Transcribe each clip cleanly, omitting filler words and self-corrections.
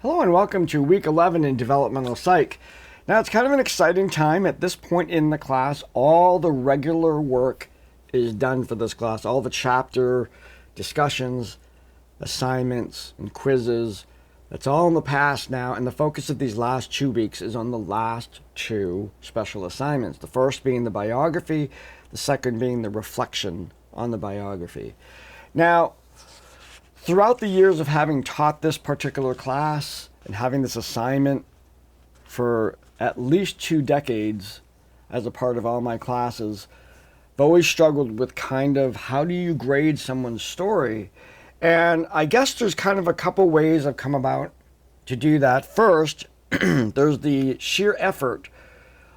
Hello and welcome to week 11 in developmental psych. Now it's kind of an exciting time. At this point in the class, all the regular work is done for this class. All the chapter discussions, assignments, and quizzes, that's all in the past now, and the focus of these last 2 weeks is on the last 2 special assignments. The first being the biography, the second being the reflection on the biography. Now, throughout the years of having taught this particular class and having this assignment for at least 2 decades as a part of all my classes, I've always struggled with kind of how do you grade someone's story? And I guess there's kind of a couple ways I've come about to do that. First, there's the sheer effort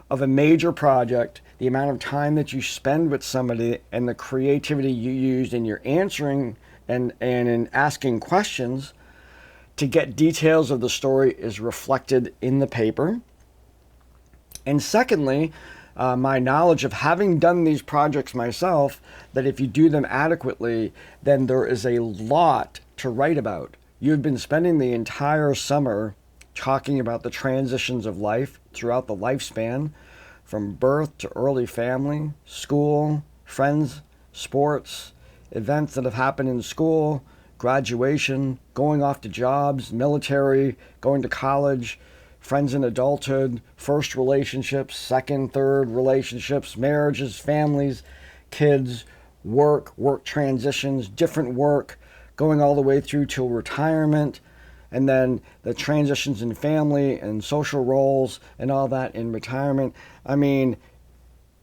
of a major project, the amount of time that you spend with somebody, and the creativity you used in your answering and in asking questions to get details of the story is reflected in the paper. And secondly, my knowledge of having done these projects myself, that if you do them adequately, then there is a lot to write about. You've been spending the entire summer talking about the transitions of life throughout the lifespan, from birth to early family, school, friends, sports, events that have happened in school, graduation, going off to jobs, military, going to college, friends in adulthood, first relationships, second, third relationships, marriages, families, kids, work transitions, different work, going all the way through till retirement, and then the transitions in family and social roles and all that in retirement. I mean,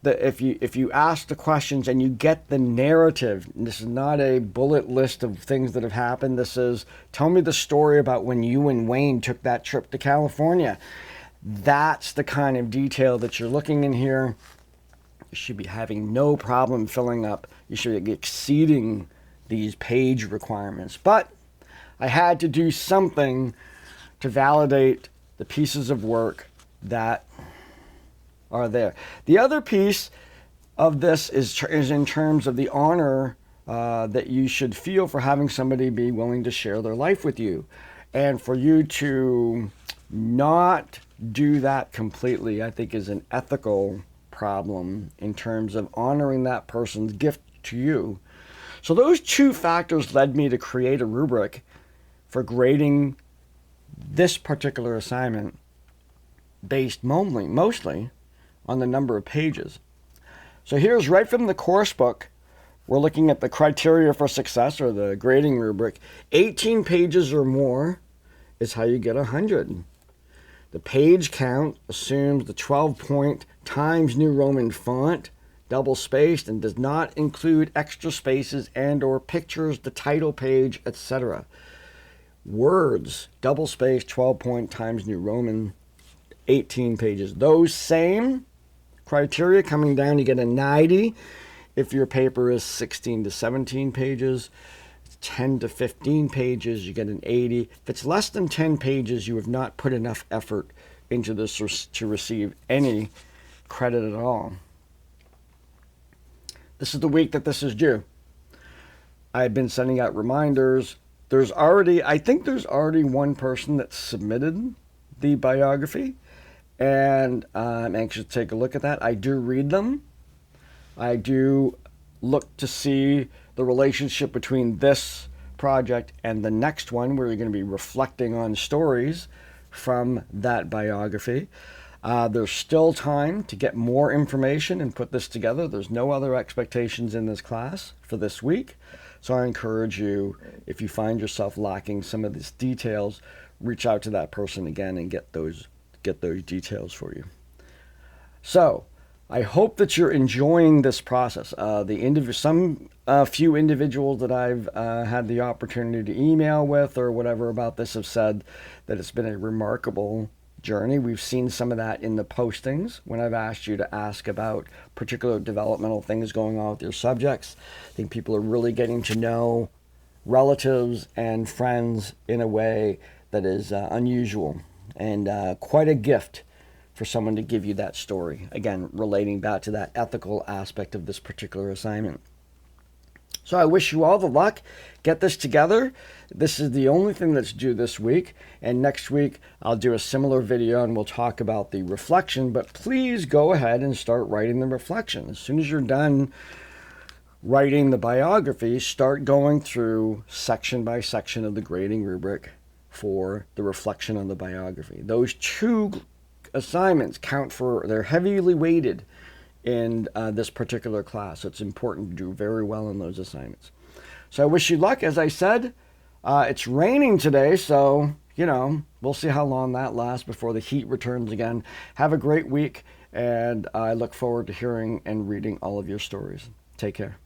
if you ask the questions and you get the narrative, this is not a bullet list of things that have happened. This is, tell me the story about when you and Wayne took that trip to California. That's the kind of detail that you're looking in here. You should be having no problem filling up. You should be exceeding these page requirements. But I had to do something to validate the pieces of work that are there. The other piece of this is in terms of the honor that you should feel for having somebody be willing to share their life with you. And for you to not do that completely, I think, is an ethical problem in terms of honoring that person's gift to you. So those 2 factors led me to create a rubric for grading this particular assignment based mostly on the number of pages. So here's right from the course book. We're looking at the criteria for success, or the grading rubric. 18 pages or more is how you get 100. The page count assumes the 12-point Times New Roman font, double-spaced, and does not include extra spaces and or pictures, the title page, etc. Words, double-spaced, 12-point Times New Roman, 18 pages. Those same criteria coming down, you get a 90 if your paper is 16 to 17 pages. 10 to 15 pages, you get an 80. If it's less than 10 pages, you have not put enough effort into this to receive any credit at all. This is the week that this is due. I've been sending out reminders. I think there's already one person that submitted the biography, and I'm anxious to take a look at that. I do read them. I do look to see the relationship between this project and the next one, where you're going to be reflecting on stories from that biography. There's still time to get more information and put this together. There's no other expectations in this class for this week. So I encourage you, if you find yourself lacking some of these details, reach out to that person again and get those details for you. So I hope that you're enjoying this process. Few individuals that I've had the opportunity to email with or whatever about this have said that it's been a remarkable journey. We've seen some of that in the postings when I've asked you to ask about particular developmental things going on with your subjects. I think people are really getting to know relatives and friends in a way that is unusual and quite a gift for someone to give you that story. Again, relating back to that ethical aspect of this particular assignment. So I wish you all the luck. Get this together. This is the only thing that's due this week. And next week, I'll do a similar video and we'll talk about the reflection. But please go ahead and start writing the reflection. As soon as you're done writing the biography, start going through section by section of the grading rubric for the reflection on the biography. Those 2 assignments count for, they're heavily weighted in this particular class. So it's important to do very well in those assignments. So I wish you luck. As I said, it's raining today, so, we'll see how long that lasts before the heat returns again. Have a great week, and I look forward to hearing and reading all of your stories. Take care.